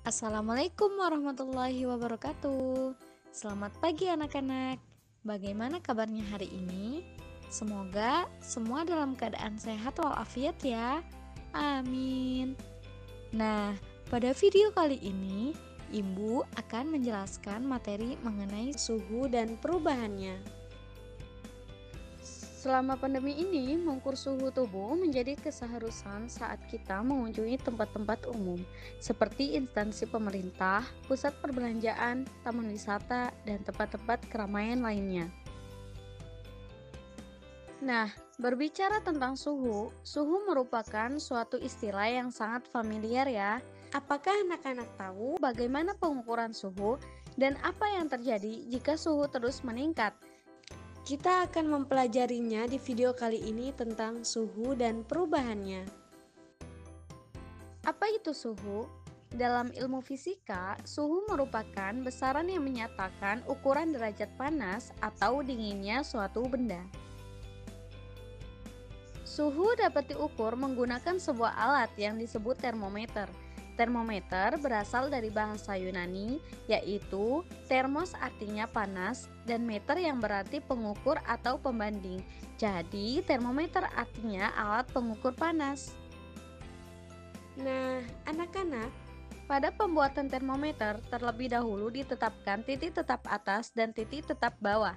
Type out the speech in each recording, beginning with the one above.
Assalamualaikum warahmatullahi wabarakatuh. Selamat pagi anak-anak. Bagaimana kabarnya hari ini? Semoga semua dalam keadaan sehat walafiat ya. Amin. Nah, pada video kali ini Ibu akan menjelaskan materi mengenai suhu dan perubahannya. Selama pandemi ini, mengukur suhu tubuh menjadi keseharusan saat kita mengunjungi tempat-tempat umum, seperti instansi pemerintah, pusat perbelanjaan, taman wisata, dan tempat-tempat keramaian lainnya. Nah, berbicara tentang suhu, suhu merupakan suatu istilah yang sangat familiar ya. Apakah anak-anak tahu bagaimana pengukuran suhu dan apa yang terjadi jika suhu terus meningkat? Kita akan mempelajarinya di video kali ini tentang suhu dan perubahannya. Apa itu suhu? Dalam ilmu fisika, suhu merupakan besaran yang menyatakan ukuran derajat panas atau dinginnya suatu benda. Suhu dapat diukur menggunakan sebuah alat yang disebut termometer. Termometer berasal dari bahasa Yunani, yaitu termos artinya panas dan meter yang berarti pengukur atau pembanding. Jadi, termometer artinya alat pengukur panas. Nah, anak-anak, pada pembuatan termometer terlebih dahulu ditetapkan titik tetap atas dan titik tetap bawah.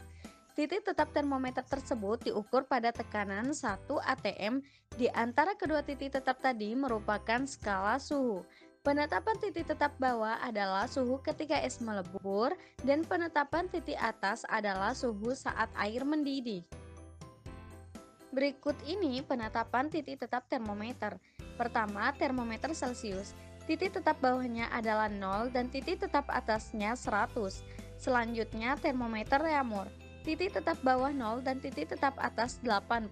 Titik tetap termometer tersebut diukur pada tekanan 1 atm di antara kedua titik tetap tadi merupakan skala suhu. Penetapan titik tetap bawah adalah suhu ketika es melebur dan penetapan titik atas adalah suhu saat air mendidih. Berikut ini penetapan titik tetap termometer. Pertama, termometer Celcius. Titik tetap bawahnya adalah 0 dan titik tetap atasnya 100. Selanjutnya, termometer Reaumur. Titik tetap bawah 0 dan titik tetap atas 80.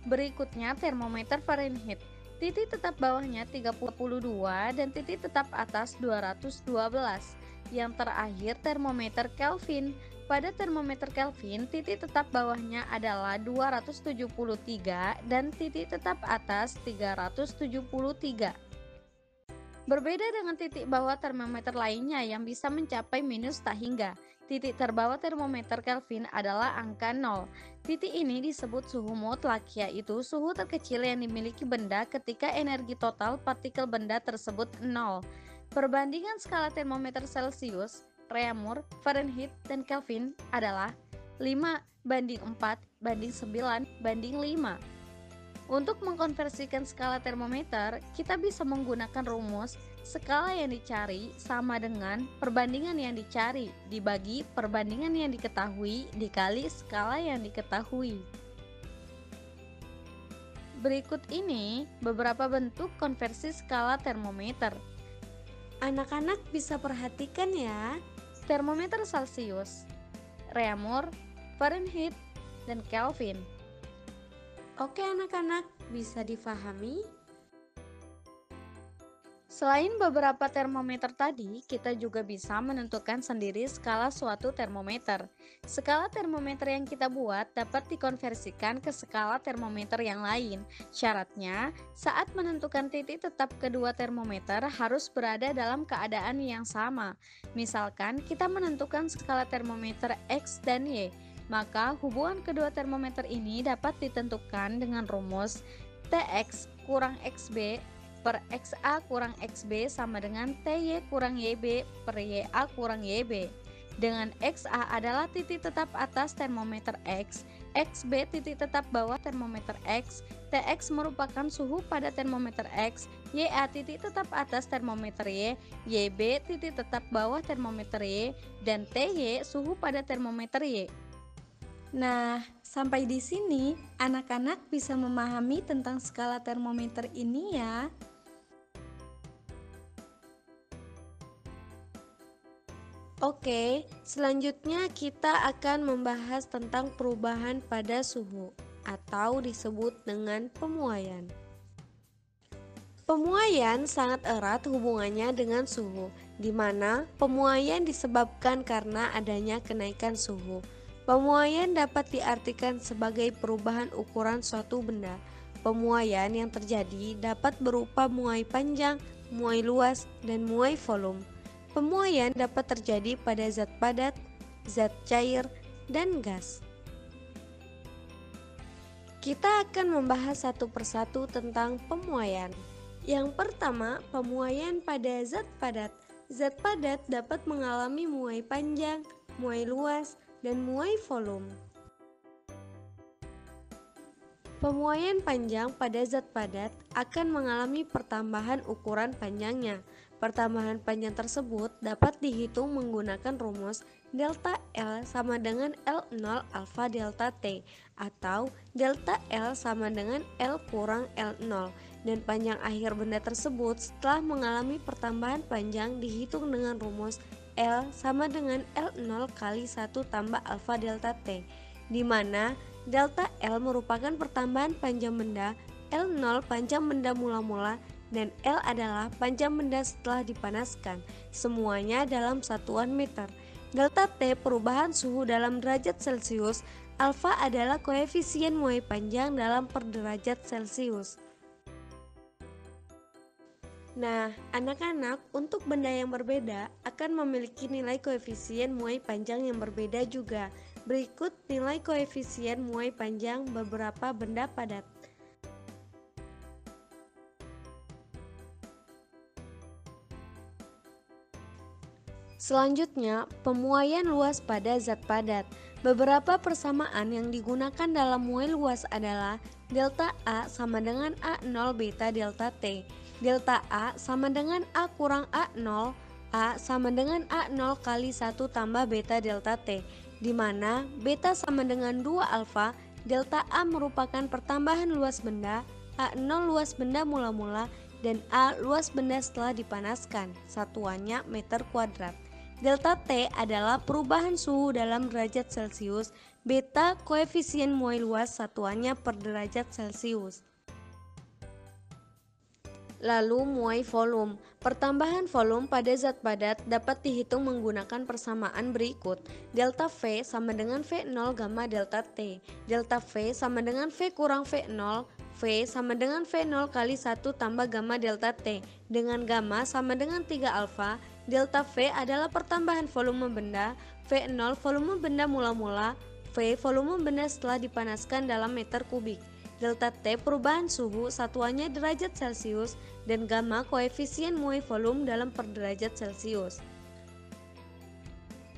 Berikutnya, termometer Fahrenheit. Titik tetap bawahnya 32 dan titik tetap atas 212. Yang terakhir, termometer Kelvin. Pada termometer Kelvin, titik tetap bawahnya adalah 273 dan titik tetap atas 373. Berbeda dengan titik bawah termometer lainnya yang bisa mencapai minus tak hingga. Titik terbawah termometer Kelvin adalah angka 0. Titik ini disebut suhu mutlak, yaitu suhu terkecil yang dimiliki benda ketika energi total partikel benda tersebut 0. Perbandingan skala termometer Celcius, Reaumur, Fahrenheit, dan Kelvin adalah 5:4:9:5. Untuk mengkonversikan skala termometer, kita bisa menggunakan rumus skala yang dicari sama dengan perbandingan yang dicari dibagi perbandingan yang diketahui dikali skala yang diketahui. Berikut ini beberapa bentuk konversi skala termometer. Anak-anak bisa perhatikan ya. Termometer Celcius, Reaumur, Fahrenheit, dan Kelvin. Oke anak-anak, bisa difahami? Selain beberapa termometer tadi, kita juga bisa menentukan sendiri skala suatu termometer. Skala termometer yang kita buat dapat dikonversikan ke skala termometer yang lain. Syaratnya, saat menentukan titik tetap kedua termometer harus berada dalam keadaan yang sama. Misalkan kita menentukan skala termometer X dan Y, maka hubungan kedua termometer ini dapat ditentukan dengan rumus Tx kurang Xb per XA kurang XB sama dengan TY kurang YB per YA kurang YB. Dengan XA adalah titik tetap atas termometer X, XB titik tetap bawah termometer X, TX merupakan suhu pada termometer X, YA titik tetap atas termometer Y, YB titik tetap bawah termometer Y, dan TY suhu pada termometer Y. Nah, sampai di sini anak-anak bisa memahami tentang skala termometer ini ya. Oke, selanjutnya kita akan membahas tentang perubahan pada suhu atau disebut dengan pemuaian. Pemuaian sangat erat hubungannya dengan suhu, di mana pemuaian disebabkan karena adanya kenaikan suhu. Pemuaian dapat diartikan sebagai perubahan ukuran suatu benda. Pemuaian yang terjadi dapat berupa muai panjang, muai luas, dan muai volume. Pemuaian dapat terjadi pada zat padat, zat cair, dan gas. Kita akan membahas satu persatu tentang pemuaian. Yang pertama, pemuaian pada zat padat. Zat padat dapat mengalami muai panjang, muai luas, dan muai volume. Pemuaian panjang pada zat padat akan mengalami pertambahan ukuran panjangnya. Pertambahan panjang tersebut dapat dihitung menggunakan rumus delta L sama dengan L0 alfa delta T atau delta L sama dengan L kurang L0, dan panjang akhir benda tersebut setelah mengalami pertambahan panjang dihitung dengan rumus L sama dengan L0 kali 1 tambah alfa delta T, di mana delta L merupakan pertambahan panjang benda, L0 panjang benda mula-mula, dan L adalah panjang benda setelah dipanaskan, semuanya dalam satuan meter. Delta T perubahan suhu dalam derajat Celcius, alfa adalah koefisien muai panjang dalam per derajat Celcius. Nah, anak-anak, untuk benda yang berbeda akan memiliki nilai koefisien muai panjang yang berbeda juga. Berikut nilai koefisien muai panjang beberapa benda padat. Selanjutnya, pemuaian luas pada zat padat. Beberapa persamaan yang digunakan dalam muai luas adalah delta A sama dengan A0 beta delta T. Delta A sama dengan A kurang A0, A sama dengan A0 kali 1 tambah beta delta T, di mana beta sama dengan 2 alfa, delta A merupakan pertambahan luas benda, A0 luas benda mula-mula, dan A luas benda setelah dipanaskan, satuannya meter kuadrat. Delta T adalah perubahan suhu dalam derajat Celcius, beta koefisien muai luas satuannya per derajat Celcius. Lalu muai volume. Pertambahan volume pada zat padat dapat dihitung menggunakan persamaan berikut. Delta V sama dengan V0 gamma delta T. Delta V sama dengan V kurang V0. V sama dengan V0 kali 1 tambah gamma delta T. Dengan gamma sama dengan 3 alfa. Delta V adalah pertambahan volume benda. V0 volume benda mula-mula. V volume benda setelah dipanaskan dalam meter kubik. Delta T perubahan suhu satuannya derajat Celcius, dan gamma koefisien muai volume dalam per derajat Celcius.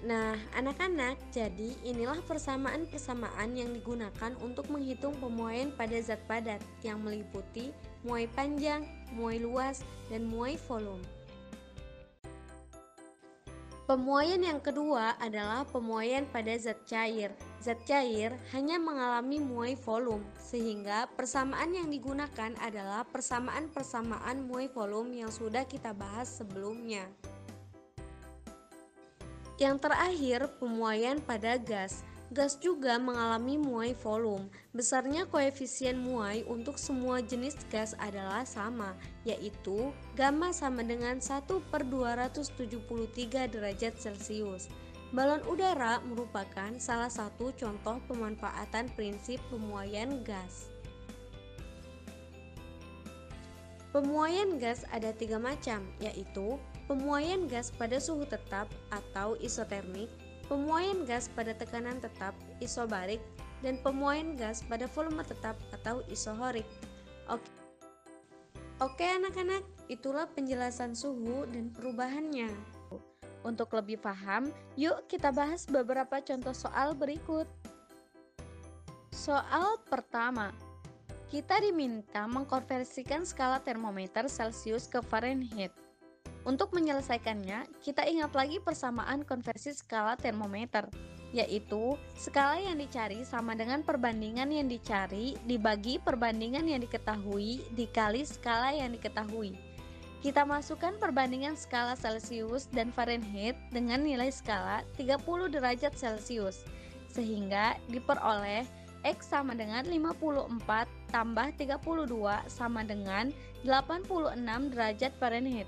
Nah, anak-anak, jadi inilah persamaan-persamaan yang digunakan untuk menghitung pemuaian pada zat padat yang meliputi muai panjang, muai luas, dan muai volume. Pemuaian yang kedua adalah pemuaian pada zat cair. Zat cair hanya mengalami muai volume, sehingga persamaan yang digunakan adalah persamaan-persamaan muai volume yang sudah kita bahas sebelumnya. Yang terakhir, pemuaian pada gas. Gas juga mengalami muai volume. Besarnya koefisien muai untuk semua jenis gas adalah sama, yaitu gamma sama dengan 1/273 derajat Celcius. Balon udara merupakan salah satu contoh pemanfaatan prinsip pemuaian gas. Pemuaian gas ada 3 macam, yaitu pemuaian gas pada suhu tetap atau isotermik, pemuaian gas pada tekanan tetap isobarik, dan pemuaian gas pada volume tetap atau isohorik. Oke anak-anak, itulah penjelasan suhu dan perubahannya. Untuk lebih paham, yuk kita bahas beberapa contoh soal berikut. Soal pertama, kita diminta mengkonversikan skala termometer Celcius ke Fahrenheit. Untuk menyelesaikannya, kita ingat lagi persamaan konversi skala termometer, yaitu skala yang dicari sama dengan perbandingan yang dicari dibagi perbandingan yang diketahui dikali skala yang diketahui. Kita masukkan perbandingan skala Celcius dan Fahrenheit dengan nilai skala 30 derajat Celcius, sehingga diperoleh X sama dengan 54 tambah 32 sama dengan 86 derajat Fahrenheit.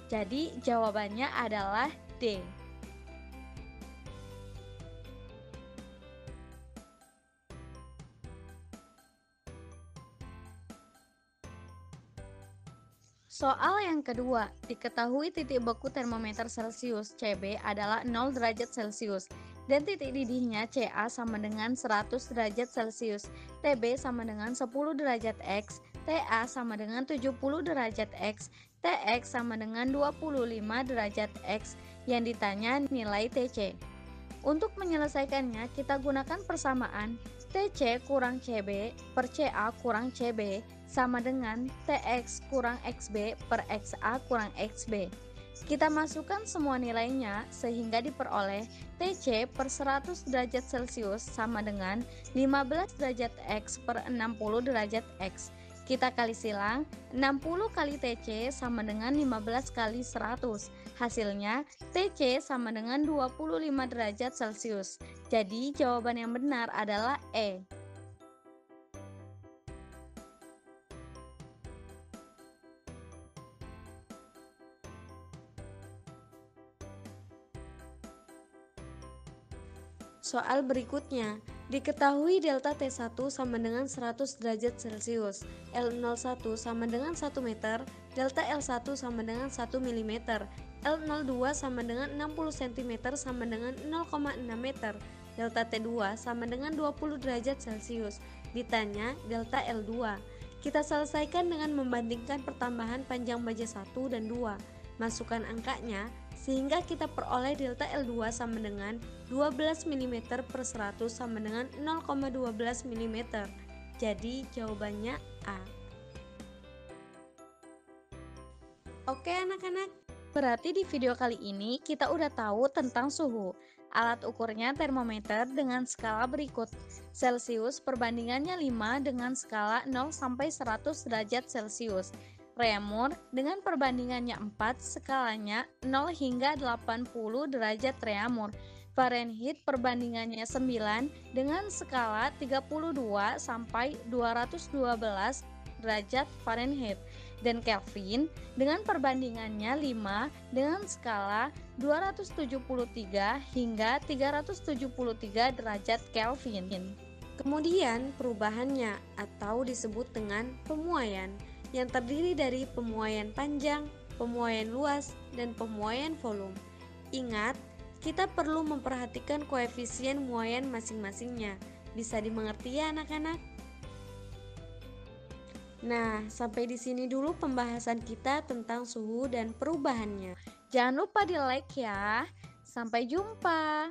Jadi jawabannya adalah D. Soal yang kedua, diketahui titik beku termometer Celcius CB adalah 0 derajat Celcius dan titik didihnya CA sama dengan 100 derajat Celcius, TB sama dengan 10 derajat X, TA sama dengan 70 derajat X, TX sama dengan 25 derajat X. Yang ditanya nilai TC. Untuk menyelesaikannya, kita gunakan persamaan TC kurang CB per CA kurang CB sama dengan TX kurang XB per XA kurang XB. Kita masukkan semua nilainya sehingga diperoleh TC per 100 derajat Celcius sama dengan 15 derajat X per 60 derajat X. Kita kali silang, 60 kali TC sama dengan 15 kali 100. Hasilnya, TC sama dengan 25 derajat Celcius. Jadi, jawaban yang benar adalah E. Soal berikutnya, diketahui delta T1 sama dengan 100 derajat Celcius, L01 sama dengan 1 meter, delta L1 sama dengan 1 mm, L02 sama dengan 60 cm sama dengan 0,6 meter, delta T2 sama dengan 20 derajat Celcius. Ditanya delta L2. Kita selesaikan dengan membandingkan pertambahan panjang baja 1 dan 2. Masukkan angkanya sehingga kita peroleh delta L2 sama dengan 12 mm per 100 sama dengan 0,12 mm. Jadi jawabannya A. Oke anak-anak, Berarti di video kali ini kita udah tahu tentang suhu. Alat ukurnya termometer dengan skala berikut. Celcius perbandingannya 5 dengan skala 0 sampai 100 derajat Celcius. Reaumur dengan perbandingannya 4, skalanya 0 hingga 80 derajat reaumur. Fahrenheit perbandingannya 9 dengan skala 32 sampai 212 derajat Fahrenheit. Dan Kelvin dengan perbandingannya 5 dengan skala 273 hingga 373 derajat Kelvin. kemudian perubahannya atau disebut dengan pemuaian yang terdiri dari pemuaian panjang, pemuaian luas, dan pemuaian volume. Ingat, kita perlu memperhatikan koefisien muaian masing-masingnya. Bisa dimengerti ya anak-anak? Nah, sampai di sini dulu pembahasan kita tentang suhu dan perubahannya. Jangan lupa di like ya. Sampai jumpa.